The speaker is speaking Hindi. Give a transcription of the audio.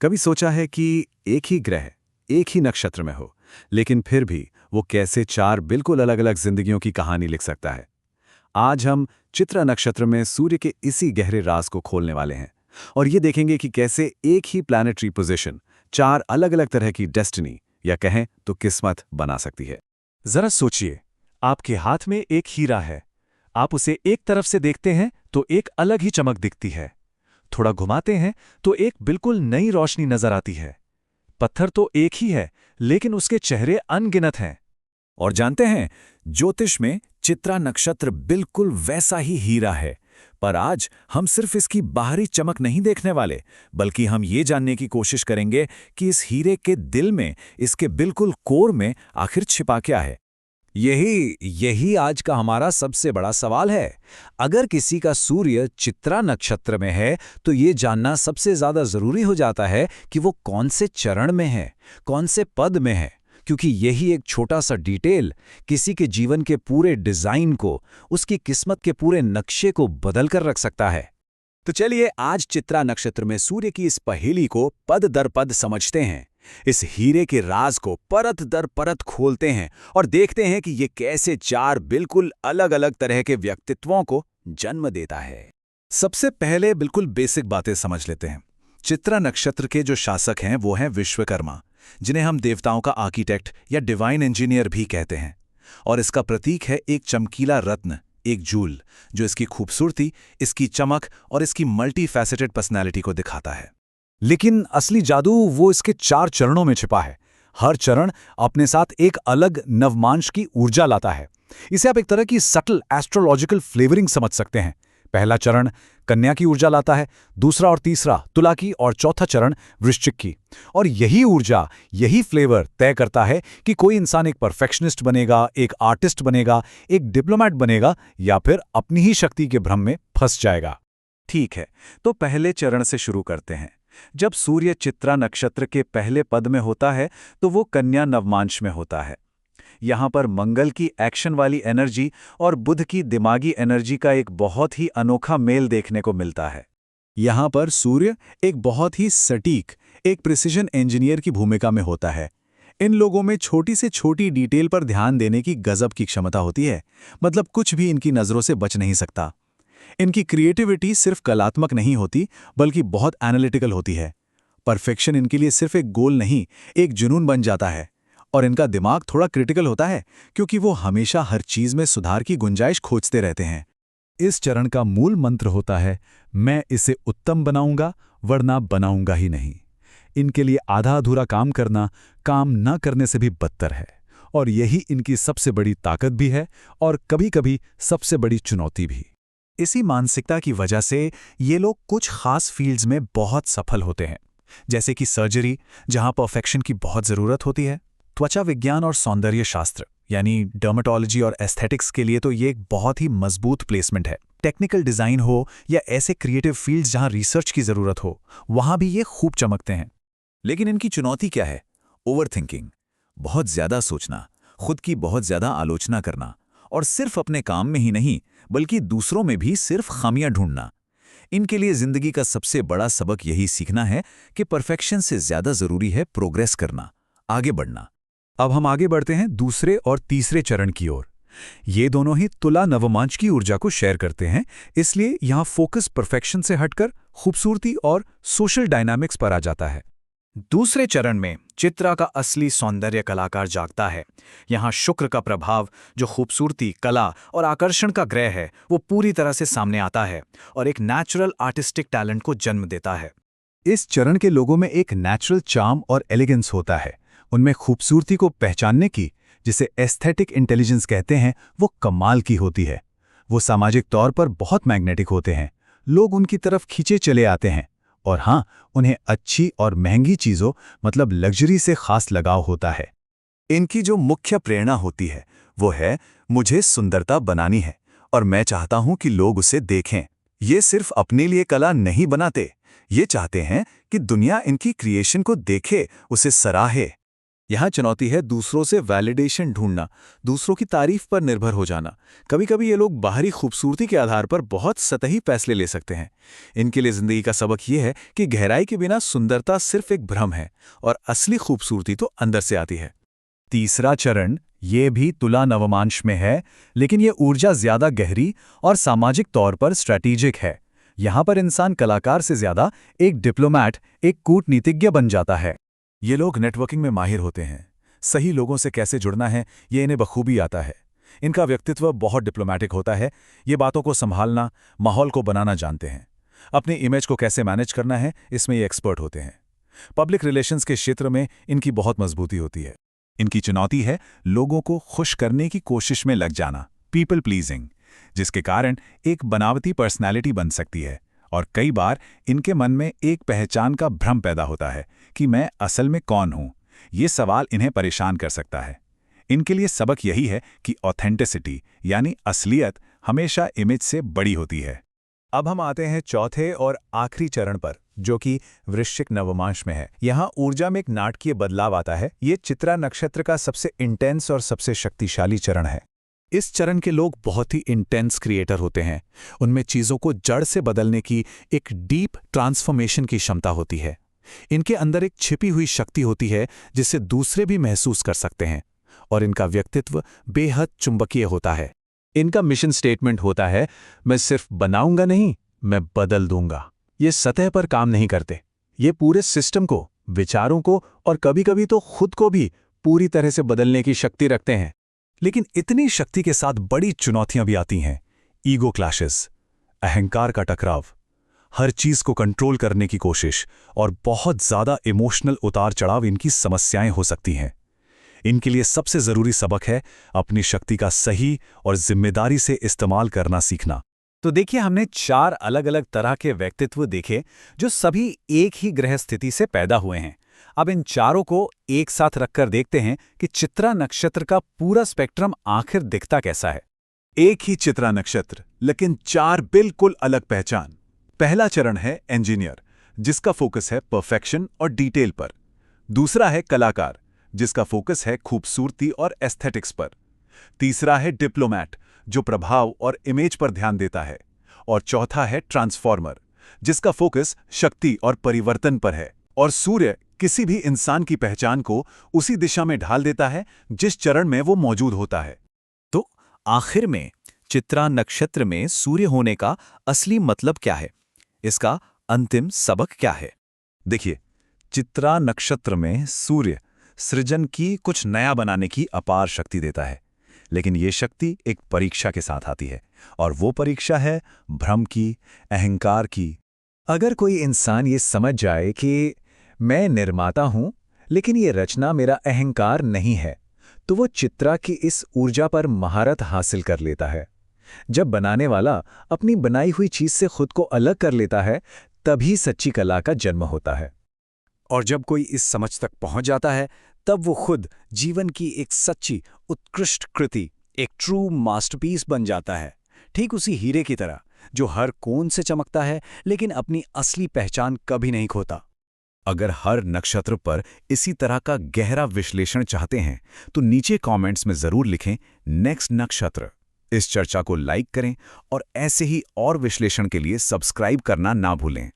कभी सोचा है कि एक ही ग्रह, एक ही नक्षत्र में हो, लेकिन फिर भी वो कैसे चार बिल्कुल अलग-अलग जिंदगियों की कहानी लिख सकता है? आज हम चित्रा नक्षत्र में सूर्य के इसी गहरे राज को खोलने वाले हैं और ये देखेंगे कि कैसे एक ही प्लैनेटरी पोजीशन चार अलग-अलग तरह की डेस्टिनी या कहें तो किस्मत बना सकती है। जरा सोचिए, आपके हाथ में एक हीरा है। आप उसे एक तरफ से देखते हैं तो एक अलग ही चमक दिखती है। थोड़ा घुमाते हैं तो एक बिल्कुल नई रोशनी नजर आती है। पत्थर तो एक ही है, लेकिन उसके चेहरे अनगिनत हैं। और जानते हैं, ज्योतिष में चित्रा नक्षत्र बिल्कुल वैसा ही हीरा है। पर आज हम सिर्फ इसकी बाहरी चमक नहीं देखने वाले, बल्कि हम ये जानने की कोशिश करेंगे कि इस हीरे के दिल में, इसके बिल्कुल कोर में आखिर छिपा क्या है। यही यही आज का हमारा सबसे बड़ा सवाल है। अगर किसी का सूर्य चित्रा नक्षत्र में है, तो ये जानना सबसे ज्यादा जरूरी हो जाता है कि वो कौन से चरण में है, कौन से पद में है, क्योंकि यही एक छोटा सा डिटेल किसी के जीवन के पूरे डिजाइन को, उसकी किस्मत के पूरे नक्शे को बदल कर रख सकता है। तो चलिए आज चित्रा नक्षत्र में सूर्य की इस पहेली को पद दर पद समझते हैं। इस हीरे के राज को परत दर परत खोलते हैं और देखते हैं कि ये कैसे चार बिल्कुल अलग अलग तरह के व्यक्तित्वों को जन्म देता है। सबसे पहले बिल्कुल बेसिक बातें समझ लेते हैं। चित्रा नक्षत्र के जो शासक हैं वो हैं विश्वकर्मा, जिन्हें हम देवताओं का आर्किटेक्ट या डिवाइन इंजीनियर भी कहते हैं। और इसका प्रतीक है एक चमकीला रत्न, एक जूल, जो इसकी खूबसूरती, इसकी चमक और इसकी मल्टी फैसेटेड पर्सनैलिटी को दिखाता है। लेकिन असली जादू वो इसके चार चरणों में छिपा है। हर चरण अपने साथ एक अलग नवमांश की ऊर्जा लाता है। इसे आप एक तरह की सटल एस्ट्रोलॉजिकल फ्लेवरिंग समझ सकते हैं। पहला चरण कन्या की ऊर्जा लाता है, दूसरा और तीसरा तुला की, और चौथा चरण वृश्चिक की। और यही ऊर्जा, यही फ्लेवर तय करता है कि कोई इंसान एक परफेक्शनिस्ट बनेगा, एक आर्टिस्ट बनेगा, एक डिप्लोमैट बनेगा, या फिर अपनी ही शक्ति के भ्रम में फंस जाएगा। ठीक है, तो पहले चरण से शुरू करते हैं। जब सूर्य चित्रा नक्षत्र के पहले पद में होता है तो वो कन्या नवमांश में होता है। यहाँ पर मंगल की एक्शन वाली एनर्जी और बुध की दिमागी एनर्जी का एक बहुत ही अनोखा मेल देखने को मिलता है। यहाँ पर सूर्य एक बहुत ही सटीक, एक प्रिसिजन इंजीनियर की भूमिका में होता है। इन लोगों में छोटी से छोटी डिटेल पर ध्यान देने की गजब की क्षमता होती है। मतलब कुछ भी इनकी नज़रों से बच नहीं सकता। इनकी क्रिएटिविटी सिर्फ कलात्मक नहीं होती, बल्कि बहुत एनालिटिकल होती है। परफेक्शन इनके लिए सिर्फ एक गोल नहीं, एक जुनून बन जाता है। और इनका दिमाग थोड़ा क्रिटिकल होता है, क्योंकि वो हमेशा हर चीज में सुधार की गुंजाइश खोजते रहते हैं। इस चरण का मूल मंत्र होता है, मैं इसे उत्तम बनाऊंगा, वरना बनाऊंगा ही नहीं। इनके लिए आधा अधूरा काम करना काम न करने से भी बदतर है। और यही इनकी सबसे बड़ी ताकत भी है, और कभी-कभी सबसे बड़ी चुनौती भी। इसी मानसिकता की वजह से ये लोग कुछ खास फील्ड्स में बहुत सफल होते हैं, जैसे कि सर्जरी, जहां परफेक्शन की बहुत ज़रूरत होती है। त्वचा विज्ञान और सौंदर्य शास्त्र यानी डर्मेटोलॉजी और एस्थेटिक्स के लिए तो ये एक बहुत ही मजबूत प्लेसमेंट है। टेक्निकल डिज़ाइन हो या ऐसे क्रिएटिव फील्ड्स जहां रिसर्च की ज़रूरत हो, वहां भी ये खूब चमकते हैं। लेकिन इनकी चुनौती क्या है? ओवर थिंकिंग, बहुत ज़्यादा सोचना, खुद की बहुत ज़्यादा आलोचना करना, और सिर्फ अपने काम में ही नहीं बल्कि दूसरों में भी सिर्फ खामियां ढूंढना। इनके लिए जिंदगी का सबसे बड़ा सबक यही सीखना है कि परफेक्शन से ज्यादा जरूरी है प्रोग्रेस करना, आगे बढ़ना। अब हम आगे बढ़ते हैं दूसरे और तीसरे चरण की ओर। ये दोनों ही तुला नवमांश की ऊर्जा को शेयर करते हैं, इसलिए यहाँ फोकस परफेक्शन से हटकर खूबसूरती और सोशल डायनामिक्स पर आ जाता है। दूसरे चरण में चित्रा का असली सौंदर्य कलाकार जागता है। यहाँ शुक्र का प्रभाव, जो खूबसूरती, कला और आकर्षण का ग्रह है, वो पूरी तरह से सामने आता है और एक नेचुरल आर्टिस्टिक टैलेंट को जन्म देता है। इस चरण के लोगों में एक नेचुरल चार्म और एलिगेंस होता है। उनमें खूबसूरती को पहचानने की, जिसे एस्थेटिक इंटेलिजेंस कहते हैं, वो कमाल की होती है। वो सामाजिक तौर पर बहुत मैग्नेटिक होते हैं। लोग उनकी तरफ खींचे चले आते हैं। और हाँ, उन्हें अच्छी और महंगी चीज़ों मतलब लग्जरी से खास लगाव होता है। इनकी जो मुख्य प्रेरणा होती है वो है, मुझे सुंदरता बनानी है और मैं चाहता हूं कि लोग उसे देखें। ये सिर्फ अपने लिए कला नहीं बनाते, ये चाहते हैं कि दुनिया इनकी क्रिएशन को देखे, उसे सराहे। यहाँ चुनौती है दूसरों से वैलिडेशन ढूंढना, दूसरों की तारीफ पर निर्भर हो जाना। कभी कभी ये लोग बाहरी खूबसूरती के आधार पर बहुत सतही फैसले ले सकते हैं। इनके लिए जिंदगी का सबक ये है कि गहराई के बिना सुंदरता सिर्फ एक भ्रम है और असली खूबसूरती तो अंदर से आती है। तीसरा चरण ये भी तुला नवमांश में है, लेकिन ये ऊर्जा ज्यादा गहरी और सामाजिक तौर पर स्ट्रैटेजिक है। यहाँ पर इंसान कलाकार से ज्यादा एक डिप्लोमैट, एक कूटनीतिज्ञ बन जाता है। ये लोग नेटवर्किंग में माहिर होते हैं। सही लोगों से कैसे जुड़ना है ये इन्हें बखूबी आता है। इनका व्यक्तित्व बहुत डिप्लोमैटिक होता है। ये बातों को संभालना, माहौल को बनाना जानते हैं। अपनी इमेज को कैसे मैनेज करना है इसमें ये एक्सपर्ट होते हैं। पब्लिक रिलेशंस के क्षेत्र में इनकी बहुत मजबूती होती है। इनकी चुनौती है लोगों को खुश करने की कोशिश में लग जाना, पीपल प्लीजिंग, जिसके कारण एक बनावटी पर्सनैलिटी बन सकती है। और कई बार इनके मन में एक पहचान का भ्रम पैदा होता है कि मैं असल में कौन हूं। ये सवाल इन्हें परेशान कर सकता है। इनके लिए सबक यही है कि ऑथेंटिसिटी यानी असलियत हमेशा इमेज से बड़ी होती है। अब हम आते हैं चौथे और आखिरी चरण पर, जो कि वृश्चिक नवमांश में है। यहाँ ऊर्जा में एक नाटकीय बदलाव आता है। ये चित्रा नक्षत्र का सबसे इंटेंस और सबसे शक्तिशाली चरण है। इस चरण के लोग बहुत ही इंटेंस क्रिएटर होते हैं। उनमें चीज़ों को जड़ से बदलने की एक डीप ट्रांसफॉर्मेशन की क्षमता होती है। इनके अंदर एक छिपी हुई शक्ति होती है जिसे दूसरे भी महसूस कर सकते हैं, और इनका व्यक्तित्व बेहद चुंबकीय होता है। इनका मिशन स्टेटमेंट होता है, मैं सिर्फ बनाऊंगा नहीं, मैं बदल दूंगा। ये सतह पर काम नहीं करते। ये पूरे सिस्टम को, विचारों को और कभी-कभी तो खुद को भी पूरी तरह से बदलने की शक्ति रखते हैं। लेकिन इतनी शक्ति के साथ बड़ी चुनौतियां भी आती हैं। ईगो क्लैशेस, अहंकार का टकराव, हर चीज को कंट्रोल करने की कोशिश और बहुत ज्यादा इमोशनल उतार चढ़ाव इनकी समस्याएं हो सकती हैं। इनके लिए सबसे जरूरी सबक है अपनी शक्ति का सही और जिम्मेदारी से इस्तेमाल करना सीखना। तो देखिए, हमने 4 अलग-अलग तरह के व्यक्तित्व देखे जो सभी एक ही ग्रह स्थिति से पैदा हुए हैं। अब इन चारों को एक साथ रखकर देखते हैं कि चित्रा नक्षत्र का पूरा स्पेक्ट्रम आखिर दिखता कैसा है। एक ही चित्रा नक्षत्र, लेकिन 4 बिल्कुल अलग पहचान। पहला चरण है इंजीनियर, जिसका फोकस है परफेक्शन और डिटेल पर। दूसरा है कलाकार, जिसका फोकस है खूबसूरती और एस्थेटिक्स पर। तीसरा है डिप्लोमैट, जो प्रभाव और इमेज पर ध्यान देता है। और चौथा है ट्रांसफॉर्मर, जिसका फोकस शक्ति और परिवर्तन पर है। और सूर्य किसी भी इंसान की पहचान को उसी दिशा में ढाल देता है जिस चरण में वो मौजूद होता है। तो आखिर में चित्रा नक्षत्र में सूर्य होने का असली मतलब क्या है? इसका अंतिम सबक क्या है? देखिए, चित्रा नक्षत्र में सूर्य सृजन की, कुछ नया बनाने की अपार शक्ति देता है। लेकिन ये शक्ति एक परीक्षा के साथ आती है, और वो परीक्षा है भ्रम की, अहंकार की। अगर कोई इंसान ये समझ जाए कि मैं निर्माता हूं, लेकिन ये रचना मेरा अहंकार नहीं है, तो वो चित्रा की इस ऊर्जा पर महारत हासिल कर लेता है। जब बनाने वाला अपनी बनाई हुई चीज से खुद को अलग कर लेता है, तभी सच्ची कला का जन्म होता है। और जब कोई इस समझ तक पहुंच जाता है, तब वो खुद जीवन की एक सच्ची, उत्कृष्ट कृति, एक ट्रू मास्टरपीस बन जाता है। ठीक उसी हीरे की तरह जो हर कोण से चमकता है, लेकिन अपनी असली पहचान कभी नहीं खोता। अगर हर नक्षत्र पर इसी तरह का गहरा विश्लेषण चाहते हैं तो नीचे कमेंट्स में जरूर लिखें नेक्स्ट नक्षत्र। इस चर्चा को लाइक करें और ऐसे ही और विश्लेषण के लिए सब्सक्राइब करना ना भूलें।